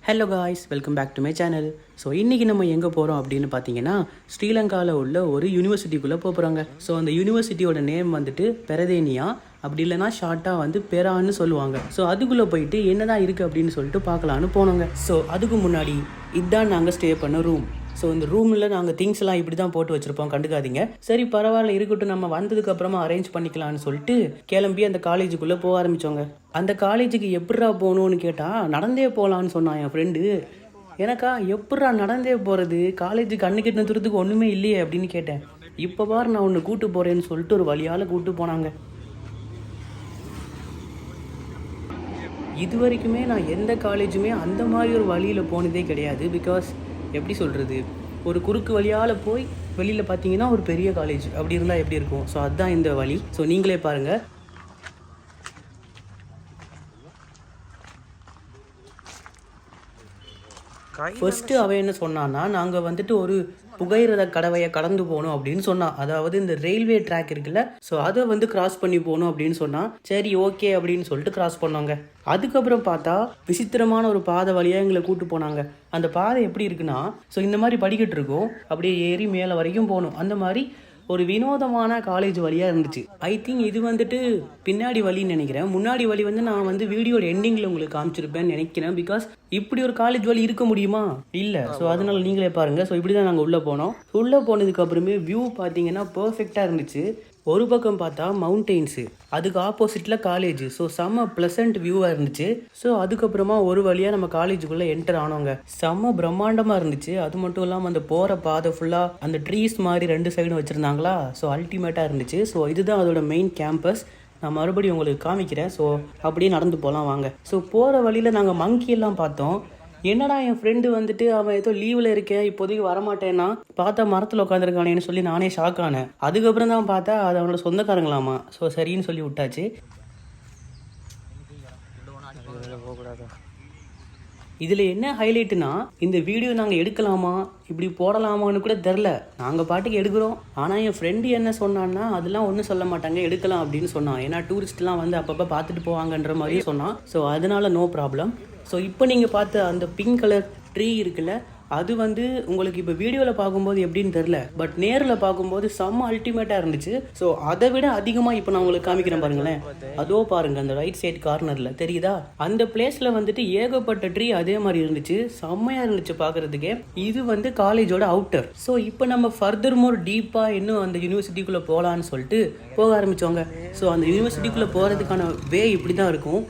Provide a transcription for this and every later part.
Hello guys, welcome back to my channel. So இன்றைக்கி நம்ம எங்கே போகிறோம் அப்படின்னு பார்த்தீங்கன்னா, ஸ்ரீலங்காவில் உள்ள ஒரு யூனிவர்சிட்டிக்குள்ளே போகிறாங்க. ஸோ அந்த யூனிவர்சிட்டியோட நேம் வந்துட்டு பெரதேனியா, அப்படி இல்லைனா ஷார்ட்டாக வந்து பெரான்னு சொல்லுவாங்க. ஸோ அதுக்குள்ளே போயிட்டு என்னதான் இருக்குது அப்படின்னு சொல்லிட்டு பார்க்கலான்னு போனோங்க. ஸோ அதுக்கு முன்னாடி இதுதான் நாங்கள் ஸ்டே பண்ண ரூம். ஸோ இந்த ரூமில் நாங்கள் திங்ஸ் எல்லாம் இப்படி தான் போட்டு வச்சுருப்போம், கண்டுக்காதீங்க. சரி பரவாயில்ல இருக்கட்டும், நம்ம வந்ததுக்கு அப்புறமா அரேஞ்ச் பண்ணிக்கலாம்னு சொல்லிட்டு கிளம்பி அந்த காலேஜுக்குள்ளே போக ஆரம்பித்தோங்க. அந்த காலேஜுக்கு எப்படா போகணும்னு கேட்டால் நடந்தே போகலான்னு சொன்னான் என் ஃப்ரெண்டு. எனக்கா எப்படா நடந்தே போகிறது, காலேஜுக்கு அன்னைக்கிட்ட தூரத்துக்கு ஒன்றுமே இல்லையே அப்படின்னு கேட்டேன். இப்போ பாரு நான் ஒன்று கூப்பிட்டு போகிறேன்னு சொல்லிட்டு ஒரு வழியால் கூப்பிட்டு போனாங்க. இது வரைக்குமே நான் எந்த காலேஜுமே அந்த மாதிரி ஒரு வழியில் போனதே கிடையாது. பிகாஸ் எப்படி சொல்கிறது, ஒரு குறுக்கு வழியால் போய் வெளியில் பார்த்தீங்கன்னா ஒரு பெரிய காலேஜ் அப்படி இருந்தால் எப்படி இருக்கும். ஸோ அதுதான் இந்த வழி. ஸோ நீங்களே பாருங்கள். ஃபர்ஸ்ட்டு அவன் என்ன சொன்னான்னா, நாங்கள் வந்துட்டு ஒரு புகையிரத கடவையை கடந்து போகணும் அப்படின்னு சொன்னான். அதாவது இந்த ரயில்வே ட்ராக் இருக்குல்ல, ஸோ அதை வந்து கிராஸ் பண்ணி போகணும் அப்படின்னு சொன்னான். சரி ஓகே அப்படின்னு சொல்லிட்டு கிராஸ் பண்ணோங்க. அதுக்கப்புறம் பார்த்தா விசித்திரமான ஒரு பாதை வழியாக எங்களை கூப்பிட்டு போனாங்க. அந்த பாதை எப்படி இருக்குன்னா, ஸோ இந்த மாதிரி படிக்கட்டு இருக்கும், அப்படியே ஏறி மேலே வரைக்கும் போகணும். அந்த மாதிரி ஒரு வினோதமான காலேஜ் வழியாக இருந்துச்சு. ஐ திங்க் இது வந்துட்டு பின்னாடி வழின்னு நினைக்கிறேன். முன்னாடி வழி வந்து நான் வந்து வீடியோட எண்டிங்கில் உங்களுக்கு காமிச்சிருப்பேன்னு நினைக்கிறேன். பிகாஸ் இப்படி ஒரு காலேஜ் வழி இருக்க முடியுமா? இல்லை. ஸோ அதனால் நீங்களே பாருங்கள். ஸோ இப்படி தான் நாங்கள் உள்ளே போனோம். உள்ளே போனதுக்கு அப்புறமே வியூ பார்த்தீங்கன்னா பர்ஃபெக்டாக இருந்துச்சு. ஒரு பக்கம் பார்த்தா மவுண்டெயின்ஸு, அதுக்கு ஆப்போசிட்டில் காலேஜ். ஸோ செம்ம ப்ளசண்ட் வியூவாக இருந்துச்சு. ஸோ அதுக்கப்புறமா ஒரு வழியாக நம்ம காலேஜுக்குள்ளே என்டர் ஆனோங்க. செம்ம பிரம்மாண்டமாக இருந்துச்சு. அது மட்டும் இல்லாமல் அந்த போகிற பாதை ஃபுல்லாக அந்த ட்ரீஸ் மாதிரி 2 சைடும் வச்சுருந்தாங்களா. ஸோ அல்டிமேட்டாக இருந்துச்சு. ஸோ இதுதான் அதோட மெயின் கேம்பஸ். நான் மறுபடியும் உங்களுக்கு காமிக்கிறேன். ஸோ அப்படியே நடந்து போகலாம் வாங்க. ஸோ போகிற வழியில் நாங்கள் மங்கி எல்லாம் பார்த்தோம். என்னடா என் ஃப்ரெண்டு வந்துட்டு அவன் ஏதோ லீவில் இருக்கேன் இப்போதைக்கு வரமாட்டேன்னா, பார்த்தா மரத்தில் உட்காந்துருக்கானேன்னு சொல்லி நானே ஷாக் ஆனேன். அதுக்கப்புறம் தான் பார்த்தா அது அவனோட சொந்தக்காரங்களாமா. ஸோ சரின்னு சொல்லி விட்டாச்சு. இதில் என்ன ஹைலைட்டுனா, இந்த வீடியோ நாங்கள் எடுக்கலாமா இப்படி போடலாமான்னு கூட தெரில. நாங்கள் பாட்டுக்கு எடுக்கிறோம். ஆனால் என் ஃப்ரெண்டு என்ன சொன்னான்னா, அதெல்லாம் ஒன்றும் சொல்ல மாட்டாங்க, எடுக்கலாம் அப்படின்னு சொன்னான். ஏன்னா டூரிஸ்ட்லாம் வந்து அப்பப்போ பார்த்துட்டு போவாங்கன்ற மாதிரியே சொன்னான். ஸோ அதனால நோ ப்ராப்ளம். ஸோ இப்போ நீங்கள் பார்த்த அந்த பிங்க் கலர் ட்ரீ இருக்குல்ல, அது வந்து உங்களுக்கு இப்போ வீடியோவில் பார்க்கும்போது எப்படின்னு தெரில, பட் நேரில் பார்க்கும்போது செம்ம அல்டிமேட்டாக இருந்துச்சு. ஸோ அதை விட அதிகமாக இப்போ நான் உங்களுக்கு காமிக்கிறேன் பாருங்களேன். அதோ பாருங்கள் அந்த ரைட் சைட் கார்னரில் தெரியுதா, அந்த பிளேஸில் வந்துட்டு ஏகப்பட்ட ட்ரீ அதே மாதிரி இருந்துச்சு. செம்மையாக இருந்துச்சு பார்க்குறதுக்கே. இது வந்து காலேஜோட அவுட்டர். ஸோ இப்போ நம்ம ஃபர்தர் மோர் டீப்பாக இன்னும் அந்த யூனிவர்சிட்டிக்குள்ளே போகலான்னு சொல்லிட்டு போக ஆரம்பித்தோங்க. ஸோ அந்த யூனிவர்சிட்டிக்குள்ளே போகிறதுக்கான வே இப்படி தான் இருக்கும்.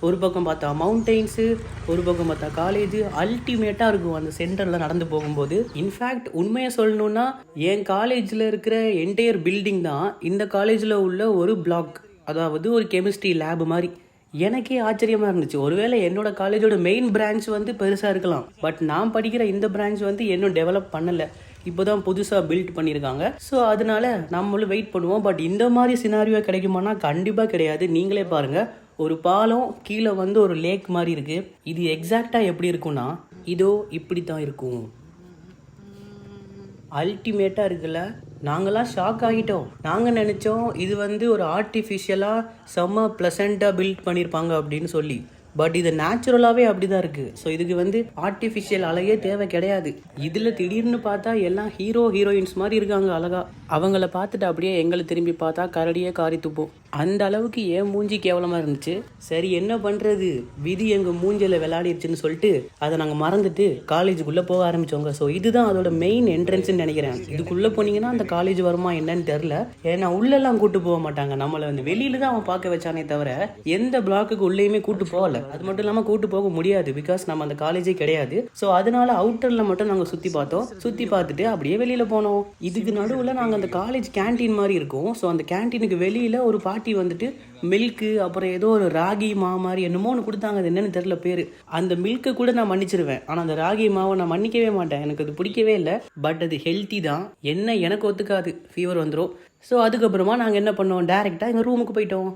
ஒரு பக்கம் பார்த்தா மவுண்டெயின்ஸு, ஒரு பக்கம் பார்த்தா காலேஜ். அல்டிமேட்டாக இருக்கும் அந்த சென்டரில் நடந்து போகும்போது. இன்ஃபேக்ட் உண்மையை சொல்லணுன்னா, என் காலேஜில் இருக்கிற என்டையர் பில்டிங் தான் இந்த காலேஜில் உள்ள ஒரு பிளாக், அதாவது ஒரு கெமிஸ்ட்ரி லேப் மாதிரி. எனக்கே ஆச்சரியமாக இருந்துச்சு. ஒருவேளை என்னோட காலேஜோட மெயின் பிரான்ச் வந்து பெருசாக இருக்கலாம், பட் நான் படிக்கிற இந்த பிரான்ச் வந்து இன்னும் டெவலப் பண்ணலை, இப்போ தான் புதுசாக பில்ட் பண்ணியிருக்காங்க. ஸோ அதனால நம்மளும் வெயிட் பண்ணுவோம். பட் இந்த மாதிரி சினாரியோ கிடைக்குமானா கண்டிப்பாக கிடையாது. நீங்களே பாருங்கள், ஒரு பாலம் கீழே வந்து ஒரு லேக் மாதிரி இருக்குது. இது எக்ஸாக்டாக எப்படி இருக்குன்னா, இதோ இப்படி தான் இருக்கும். அல்டிமேட்டாக இருக்குல்ல. நாங்களாம் ஷாக் ஆகிட்டோம். நாங்கள் நினச்சோம் இது வந்து ஒரு ஆர்டிஃபிஷியலாக செம்ம ப்ளசண்ட்டாக பில்ட் பண்ணியிருப்பாங்க அப்படின்னு சொல்லி. பட் இது நேச்சுரலாகவே அப்படி தான் இருக்குது. ஸோ இதுக்கு வந்து ஆர்டிஃபிஷியல் அழகே தேவை கிடையாது. இதில் திடீர்னு பார்த்தா எல்லாம் ஹீரோயின்ஸ் மாதிரி இருக்காங்க அழகா. அவங்கள பார்த்துட்டு அப்படியே எங்களை திரும்பி பார்த்தா கரடியே காரி துப்போம். அந்த அளவுக்கு ஏன் மூஞ்சி கேவலமாக இருந்துச்சு. சரி என்ன பண்ணுறது, விதி எங்கள் மூஞ்சியில் விளையாடிடுச்சுன்னு சொல்லிட்டு அதை நாங்கள் மறந்துட்டு காலேஜுக்குள்ளே போக ஆரம்பித்தோங்க. ஸோ இதுதான் அதோட மெயின் என்ட்ரன்ஸ்ன்னு நினைக்கிறேன். இதுக்குள்ளே போனீங்கன்னா அந்த காலேஜ் வருமா என்னன்னு தெரில. ஏன்னா உள்ளெல்லாம் கூட்டு போக மாட்டாங்க. நம்மளை வந்து வெளியில தான் அவன் பார்க்க வச்சானே தவிர எந்த பிளாக்குக்கு உள்ளேயுமே கூட்டு போகல. அது மட்டும் இல்லாமல் கூட்டு போக முடியாது, பிகாஸ் நம்ம அந்த காலேஜே கிடையாது. ஸோ அதனால அவுட்டரில் மட்டும் நாங்கள் சுற்றி பார்த்தோம். சுற்றி பார்த்துட்டு அப்படியே வெளியில் போனோம். இதுக்கு நடுவில் நாங்கள் அந்த காலேஜ் கேன்டீன் மாதிரி இருக்கும். ஸோ அந்த கேன்டீனுக்கு வெளியில் ஒரு பாட்டி வந்துட்டு மில்க்கு, அப்புறம் ஏதோ ஒரு ராகி மாவு மாதிரி என்னமோ ஒன்று கொடுத்தாங்க. அது என்னன்னு தெரியல பேர். அந்த மில்க்கை கூட நான் மன்னிச்சிருவேன், ஆனால் அந்த ராகி மாவை நான் மன்னிக்கவே மாட்டேன். எனக்கு அது பிடிக்கவே இல்லை. பட் அது ஹெல்த்தி தான். என்ன எனக்கு ஒத்துக்காது, ஃபீவர் வந்துடும். ஸோ அதுக்கப்புறமா நாங்கள் என்ன பண்ணோம், டேரெக்டாக எங்கள் ரூமுக்கு போயிட்டோம்.